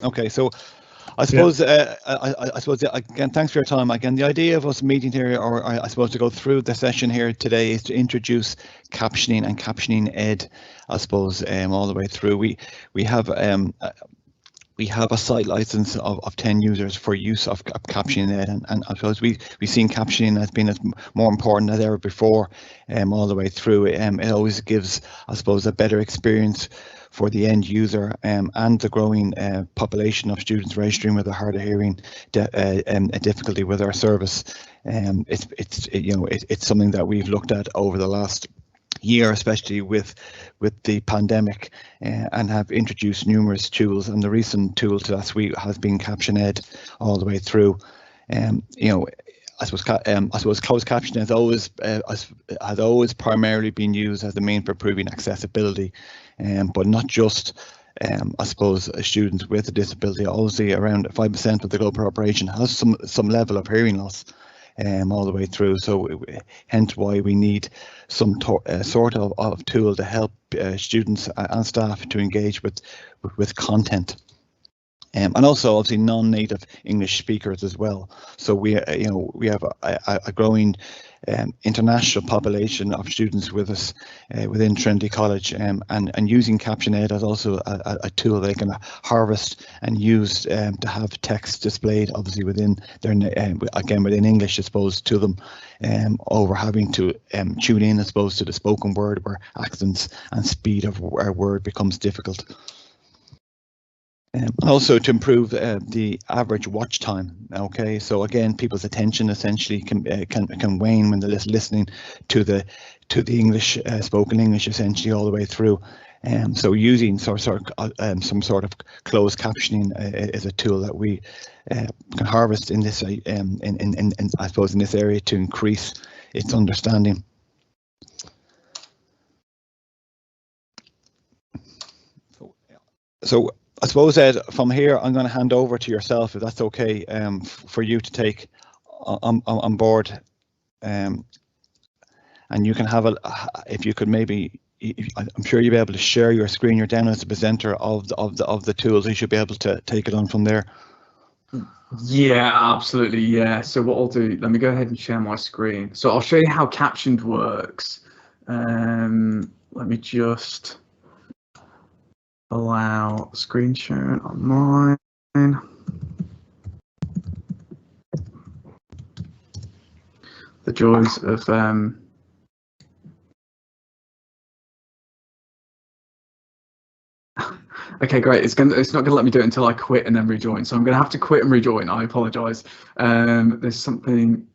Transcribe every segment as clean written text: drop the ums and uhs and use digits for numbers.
Okay, so I Yeah. suppose, I suppose again, thanks for your time. Again, the idea of us meeting here, or I suppose to go through the session here today, is to introduce captioning and Caption.Ed. I suppose all the way through. We have we have a site license of 10 users for use of Caption.Ed, and I suppose we've seen captioning as being as more important than ever before, all the way through. It always gives, I suppose, a better experience for the end user, and the growing population of students registering with a hard of hearing a difficulty with our service. It's something that we've looked at over the last year, especially with the pandemic, and have introduced numerous tools. And the recent tool to that suite has been Caption.Ed all the way through. I suppose closed captioning has always primarily been used as the mean for improving accessibility, but not just. I suppose students with a disability. Obviously, around 5% of the global population has some level of hearing loss, all the way through. So hence why we need some sort of tool to help students and staff to engage with content. And also obviously non-native English speakers as well. So we have a growing international population of students with us within Trinity College, and using Caption.Ed as also a tool they can harvest and use to have text displayed, obviously within their again within English, I suppose, to them, over having to tune in, I suppose, to the spoken word, where accents and speed of our word becomes difficult. Also to improve the average watch time. Okay, so again, people's attention essentially can wane when they're listening to the English, spoken English, essentially all the way through. So using some sort of closed captioning is a tool that we can harvest in this in I suppose in this area to increase its understanding. So I suppose, Ed, from here, I'm going to hand over to yourself, if that's okay, for you to take on board, and you can have if you could maybe, I'm sure you'll be able to share your screen. You're down as a presenter of the tools. You should be able to take it on from there. Yeah, absolutely. Yeah. So what I'll do, let me go ahead and share my screen. So I'll show you how Captioned works. Let me just allow screen sharing on mine. The joys of okay, great. It's not gonna let me do it until I quit and then rejoin. So I'm gonna have to quit and rejoin. I apologize. There's something.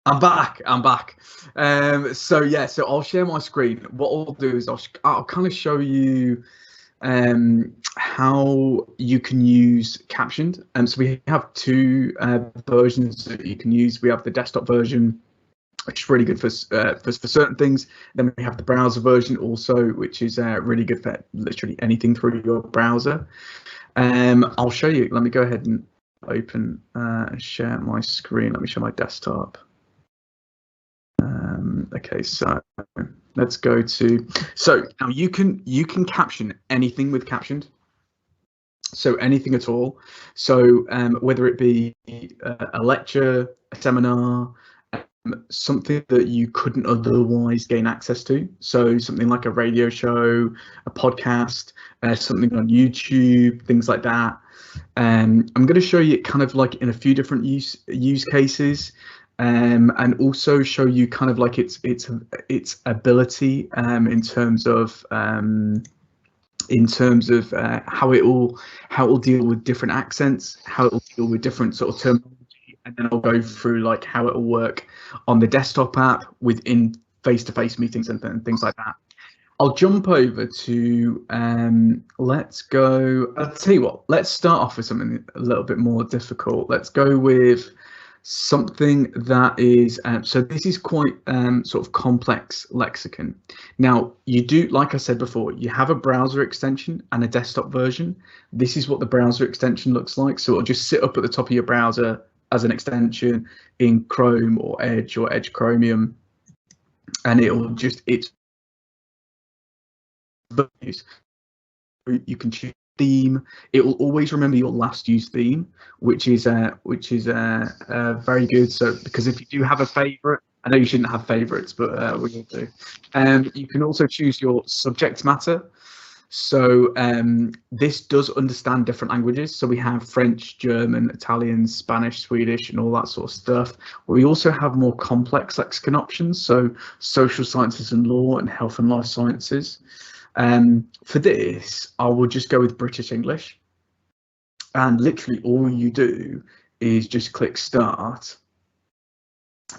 I'm back. So yeah, so I'll share my screen. What I'll do is I'll kind of show you how you can use Captioned. So we have two versions that you can use. We have the desktop version, which is really good for certain things. Then we have the browser version also, which is really good for literally anything through your browser. I'll show you. Let me go ahead and open share my screen. Let me show my desktop. Okay, so let's go to. So now you can caption anything with Captioned. So anything at all. So whether it be a lecture, a seminar, something that you couldn't otherwise gain access to. So something like a radio show, a podcast, something on YouTube, things like that. I'm going to show you kind of like in a few different use cases. And also show you kind of like its ability in terms of how it will deal with different accents, how it will deal with different sort of terminology, and then I'll go through like how it will work on the desktop app within face-to-face meetings and things like that. I'll jump over to, let's go, I'll tell you what, let's start off with something a little bit more difficult. Let's go with something that is, so this is quite sort of complex lexicon. Now, you do, like I said before, you have a browser extension and a desktop version. This is what the browser extension looks like. So it'll just sit up at the top of your browser as an extension in Chrome or Edge Chromium, and it'll just, you can choose theme. It will always remember your last used theme, which is very good. So because if you do have a favorite, I know you shouldn't have favorites, but we will do. You can also choose your subject matter. So this does understand different languages. So we have French, German, Italian, Spanish, Swedish, and all that sort of stuff. We also have more complex lexicon options. So social sciences and law and health and life sciences. For this, I will just go with British English, and literally all you do is just click start,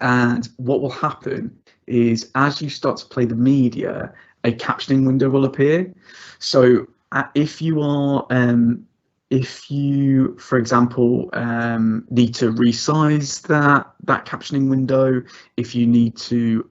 and what will happen is as you start to play the media, a captioning window will appear. So if you are if you, for example, need to resize that captioning window, if you need to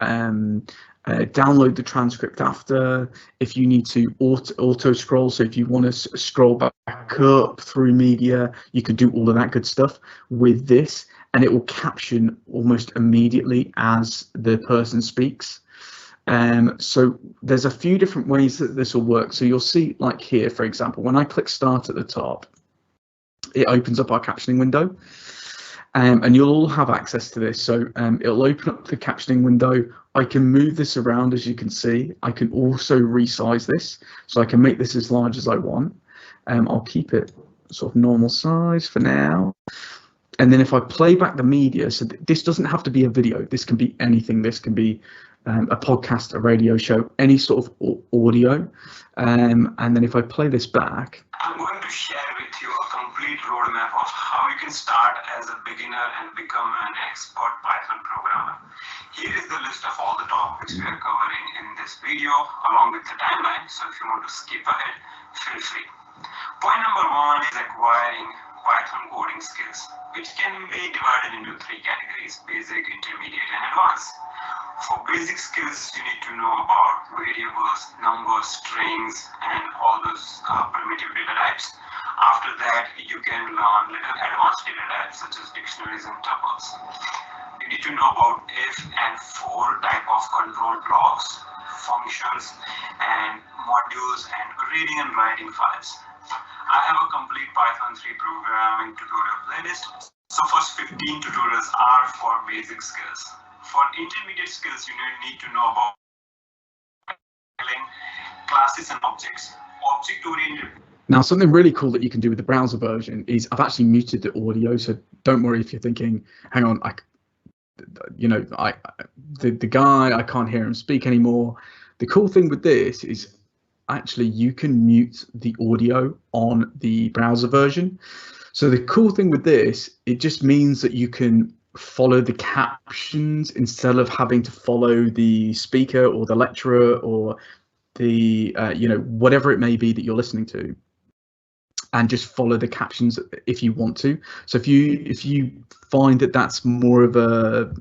download the transcript after, if you need to auto scroll, so if you want to scroll back up through media, you can do all of that good stuff with this, and it will caption almost immediately as the person speaks. So there's a few different ways that this will work. So you'll see, like here, for example, when I click start at the top, it opens up our captioning window. And you'll all have access to this. So it'll open up the captioning window. I can move this around, as you can see. I can also resize this. So I can make this as large as I want. I'll keep it sort of normal size for now. And then if I play back the media, so this doesn't have to be a video. This can be anything. This can be a podcast, a radio show, any sort of audio. And then if I play this back, I'm going to share with you a complete roadmap of how you can start as a beginner and become an expert Python programmer. Here is the list of all the topics we are covering in this video, along with the timeline. So if you want to skip ahead, feel free. Point number 1 is acquiring Python coding skills, which can be divided into 3 categories: basic, intermediate, and advanced. For basic skills, you need to know about variables, numbers, strings, and all those primitive data types. After that, you can learn little advanced data types such as dictionaries and tuples. You need to know about if and for type of control blocks, functions, and modules, and reading and writing files. I have a complete Python 3 programming tutorial playlist. So first 15 tutorials are for basic skills. For intermediate skills, you need to know about classes and objects, object-oriented. Now, something really cool that you can do with the browser version is I've actually muted the audio, so don't worry if you're thinking, hang on, the guy, I can't hear him speak anymore. The cool thing with this is actually you can mute the audio on the browser version. So the cool thing with this, it just means that you can follow the captions instead of having to follow the speaker or the lecturer or the whatever it may be that you're listening to, and just follow the captions if you want to. So if you find that that's more of a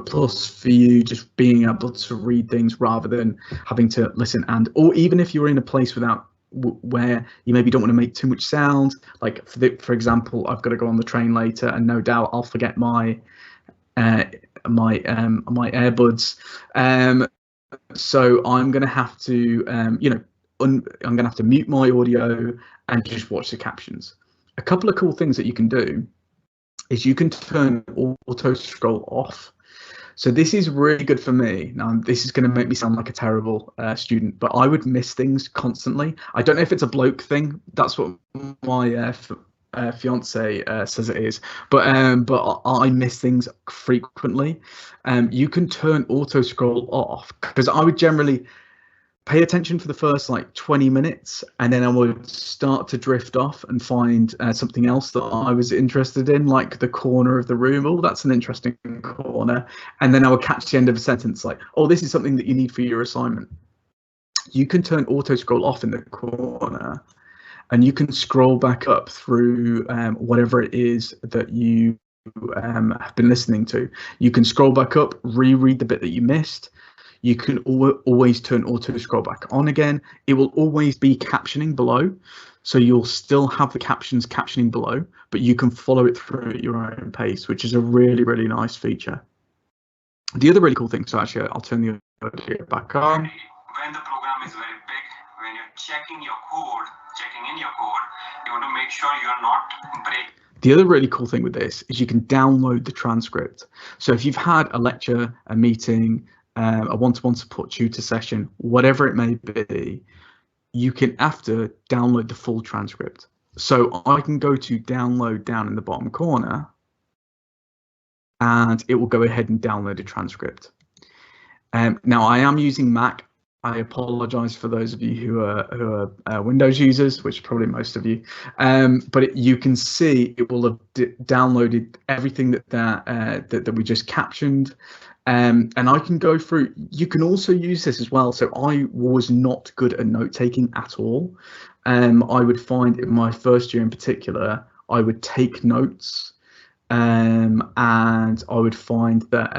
plus for you, just being able to read things rather than having to listen, or even if you're in a place where you maybe don't want to make too much sound, like for example, I've got to go on the train later, and no doubt I'll forget my earbuds, so I'm going to have to I'm going to have to mute my audio and just watch the captions. A couple of cool things that you can do is you can turn auto scroll off. So this is really good for me. Now, this is going to make me sound like a terrible student, but I would miss things constantly. I don't know if it's a bloke thing. That's what my fiance says it is, but I miss things frequently. You can turn auto scroll off, because I would generally, pay attention for the first like 20 minutes, and then I would start to drift off and find something else that I was interested in, like the corner of the room. Oh, that's an interesting corner. And then I would catch the end of a sentence like, oh, this is something that you need for your assignment. You can turn auto scroll off in the corner, and you can scroll back up through whatever it is that you have been listening to. You can scroll back up, reread the bit that you missed. You can always turn auto scroll back on again. It will always be captioning below. So you'll still have the captions captioning below, but you can follow it through at your own pace, which is a really, really nice feature. The other really cool thing, so actually I'll turn the audio back on. When the program is very big, when you're checking in your code, you want to make sure you're not breaking. The other really cool thing with this is you can download the transcript. So if you've had a lecture, a meeting, a one-to-one support tutor session, whatever it may be, you can after download the full transcript. So I can go to download down in the bottom corner, and it will go ahead and download a transcript. Now I am using Mac. I apologize for those of you who are Windows users, which probably most of you. But you can see it will have downloaded everything that we just captioned. And I can go through. You can also use this as well. So I was not good at note taking at all. I would find in my first year in particular, I would take notes. And I would find that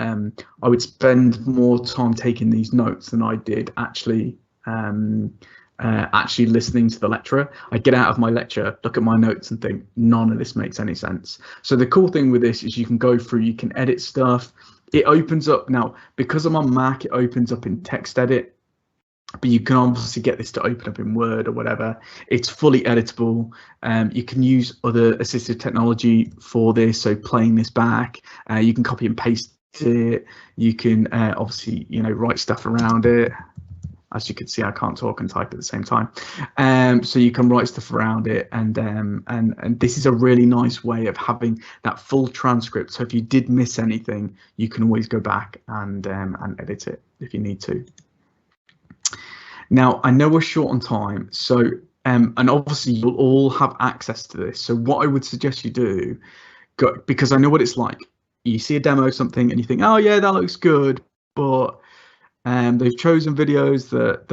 I would spend more time taking these notes than I did actually listening to the lecturer. I'd get out of my lecture, look at my notes and think, none of this makes any sense. So the cool thing with this is you can go through, you can edit stuff. It opens up now, because I'm on Mac, it opens up in Text.Ed. But you can obviously get this to open up in Word or whatever. It's fully editable. You can use other assistive technology for this. So playing this back, you can copy and paste it. You can obviously, write stuff around it. As you can see, I can't talk and type at the same time. So you can write stuff around it, and this is a really nice way of having that full transcript. So if you did miss anything, you can always go back and edit it if you need to. Now, I know we're short on time, so and obviously you'll all have access to this. So what I would suggest you do, because I know what it's like. You see a demo of something and you think, oh yeah, that looks good, but they've chosen videos that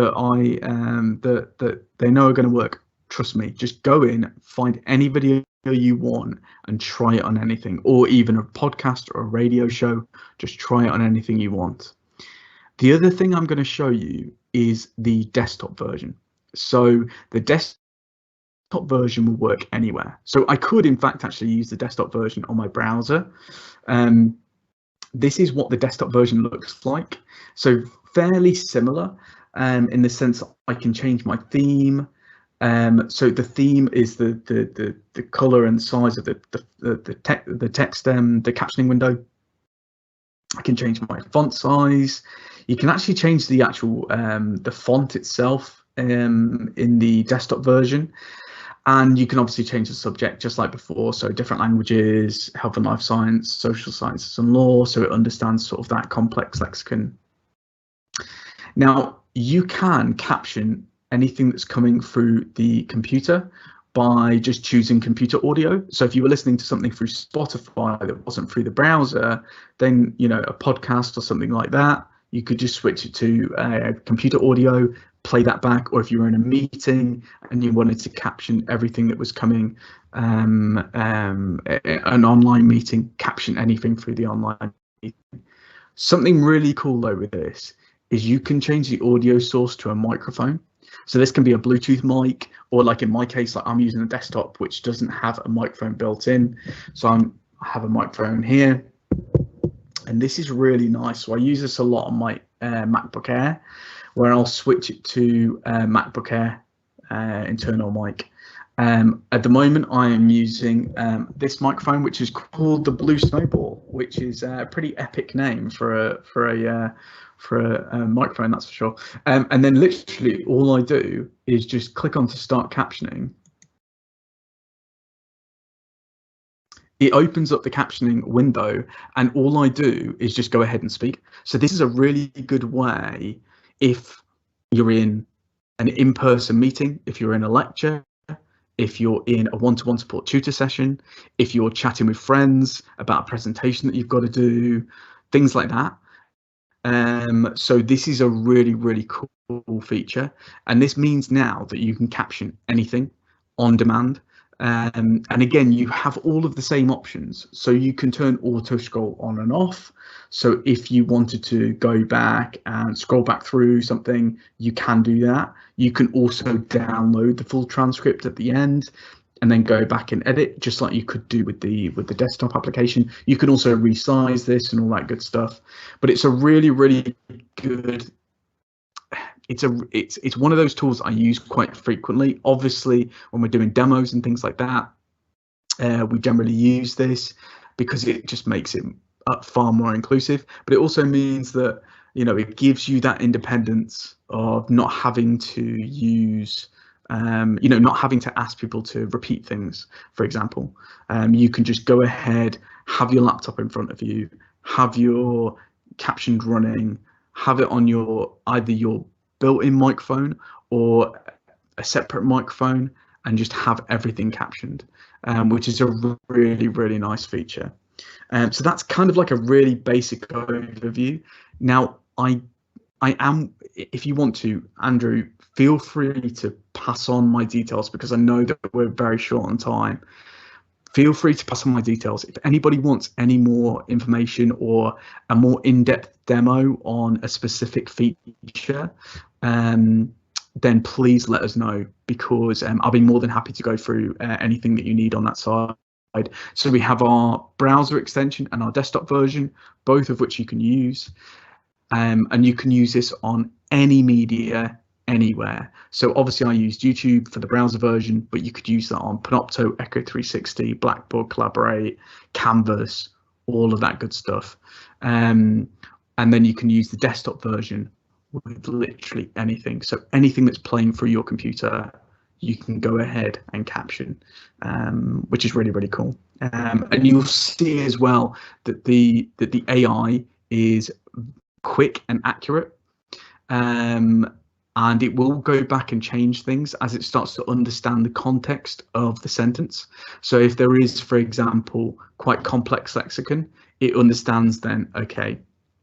they know are going to work. Trust me, just go in, find any video you want and try it on anything, or even a podcast or a radio show. Just try it on anything you want. The other thing I'm going to show you is the desktop version. So the desktop version will work anywhere. So I could, in fact, actually use the desktop version on my browser. This is what the desktop version looks like. So fairly similar in the sense I can change my theme. So the theme is the color and size of the text, the captioning window. I can change my font size. You can actually change the actual the font itself in the desktop version, and you can obviously change the subject just like before. So different languages, health and life science, social sciences and law, so it understands sort of that complex lexicon. Now you can caption anything that's coming through the computer by just choosing computer audio. So if you were listening to something through Spotify that wasn't through the browser, then a podcast or something like that, you could just switch it to computer audio, play that back. Or if you were in a meeting and you wanted to caption everything that was coming, an online meeting, caption anything through the online meeting. Something really cool though with this is you can change the audio source to a microphone. So this can be a Bluetooth mic, or like in my case, like I'm using a desktop which doesn't have a microphone built in. So I have a microphone here, and this is really nice. So I use this a lot on my MacBook Air, where I'll switch it to MacBook Air internal mic. At the moment, I am using this microphone, which is called the Blue Snowball, which is a pretty epic name for a microphone, that's for sure. And then literally all I do is just click on to start captioning. It opens up the captioning window, and all I do is just go ahead and speak. So this is a really good way if you're in an in-person meeting, if you're in a lecture, if you're in a one-to-one support tutor session, if you're chatting with friends about a presentation that you've got to do, things like that. So this is a really, really cool feature. And this means now that you can caption anything on demand. And again, you have all of the same options. So you can turn auto scroll on and off. So if you wanted to go back and scroll back through something, you can do that. You can also download the full transcript at the end and then go back and edit, just like you could do with the desktop application. You can also resize this and all that good stuff. But it's a really, really good. It's one of those tools I use quite frequently. Obviously, when we're doing demos and things like that, we generally use this because it just makes it far more inclusive. But it also means that, you know, it gives you that independence of not having to use, you know, not having to ask people to repeat things. For example, you can just go ahead, have your laptop in front of you, have your captioned running, have it on your either your built-in microphone or a separate microphone, and just have everything captioned, which is a really, really nice feature. So that's kind of like a really basic overview. Now, I am, if you want to, Andrew, feel free to pass on my details because I know that we're very short on time. Feel free to pass on my details. If anybody wants any more information or a more in-depth demo on a specific feature, then please let us know, because I'll be more than happy to go through anything that you need on that side. So we have our browser extension and our desktop version, both of which you can use. And you can use this on any media, anywhere. So obviously I used YouTube for the browser version, but you could use that on Panopto, Echo 360, Blackboard, Collaborate, Canvas, all of that good stuff. And then you can use the desktop version with literally anything. So anything that's playing through your computer, you can go ahead and caption, which is really, really cool. And you'll see as well that the AI is quick and accurate. And it will go back and change things as it starts to understand the context of the sentence. So if there is, for example, quite complex lexicon, it understands then, okay,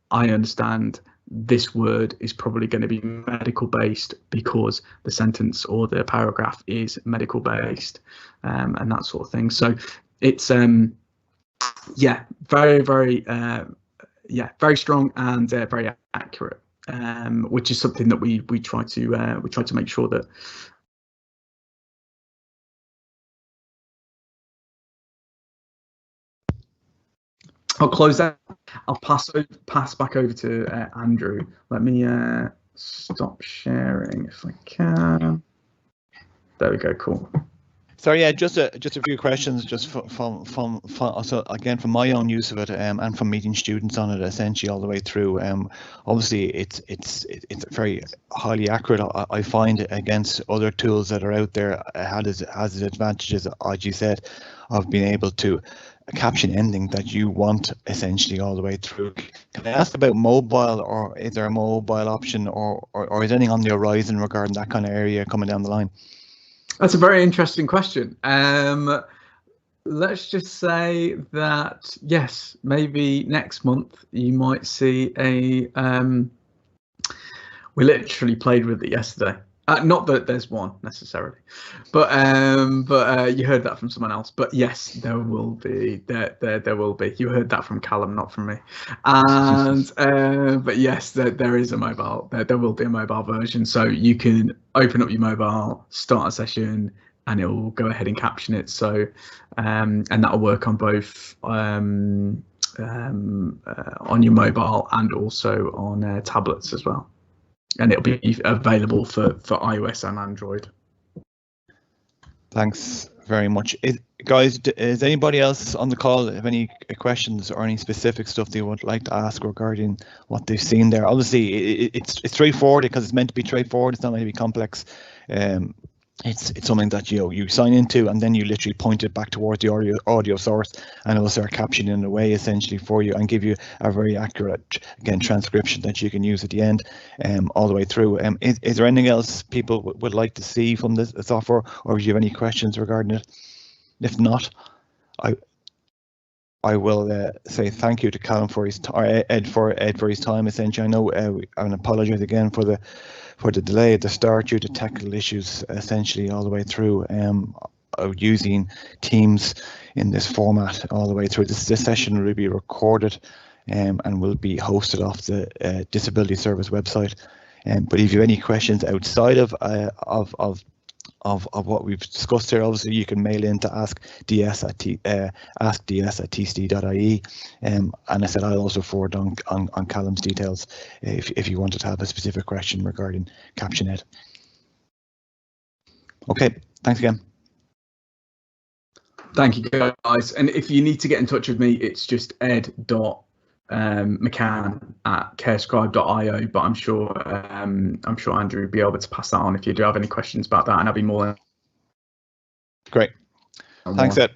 I understand this word is probably going to be medical based because the sentence or the paragraph is medical based, and that sort of thing. So it's yeah, very, very very strong and very accurate. Which is something that we try to make sure that. I'll close that. I'll pass back over to Andrew. Let me stop sharing if I can. There we go. Cool. So yeah, just a few questions, just from also again from my own use of it, and from meeting students on it, essentially all the way through. Obviously, it's very highly accurate. I find against other tools that are out there, has its advantages, as you said, of being able to caption anything that you want, essentially all the way through. Can I ask about mobile, or is there a mobile option, or is anything on the horizon regarding that kind of area coming down the line? That's a very interesting question. Let's just say that, yes, maybe next month you might see a, we literally played with it yesterday. Not that there's one necessarily, but you heard that from someone else. But yes, there will be. There will be. You heard that from Callum, not from me. And but yes, there is a mobile. There will be a mobile version, so you can open up your mobile, start a session, and it will go ahead and caption it. So and that will work on both on your mobile and also on tablets as well. And it'll be available for iOS and Android. Thanks very much. Guys, is anybody else on the call have any questions or any specific stuff they would like to ask regarding what they've seen there? Obviously, it's straightforward because it's meant to be straightforward. It's not meant to be complex. it's something that you sign into, and then you literally point it back towards the audio source, and it will start captioning in a way essentially for you and give you a very accurate, again, transcription that you can use at the end, all the way through. Is there anything else people would like to see from this software, or do you have any questions regarding it? If not, I will say thank you to Callum for his Ed for his time. Essentially, I know and apologise again for the delay at the start due to technical issues. Essentially, all the way through using Teams in this format all the way through. This session will be recorded and will be hosted off the Disability Service website. But if you have any questions outside of what we've discussed here, obviously you can mail in to askds@tcd.ie, and I said I'll also forward on Callum's details if you wanted to have a specific question regarding Caption.Ed. Okay, thanks again. Thank you, guys. And if you need to get in touch with me, it's just ed.mccann@carescribe.io, but I'm sure Andrew will be able to pass that on if you do have any questions about that, and I'll be more than great. Thanks, Ed.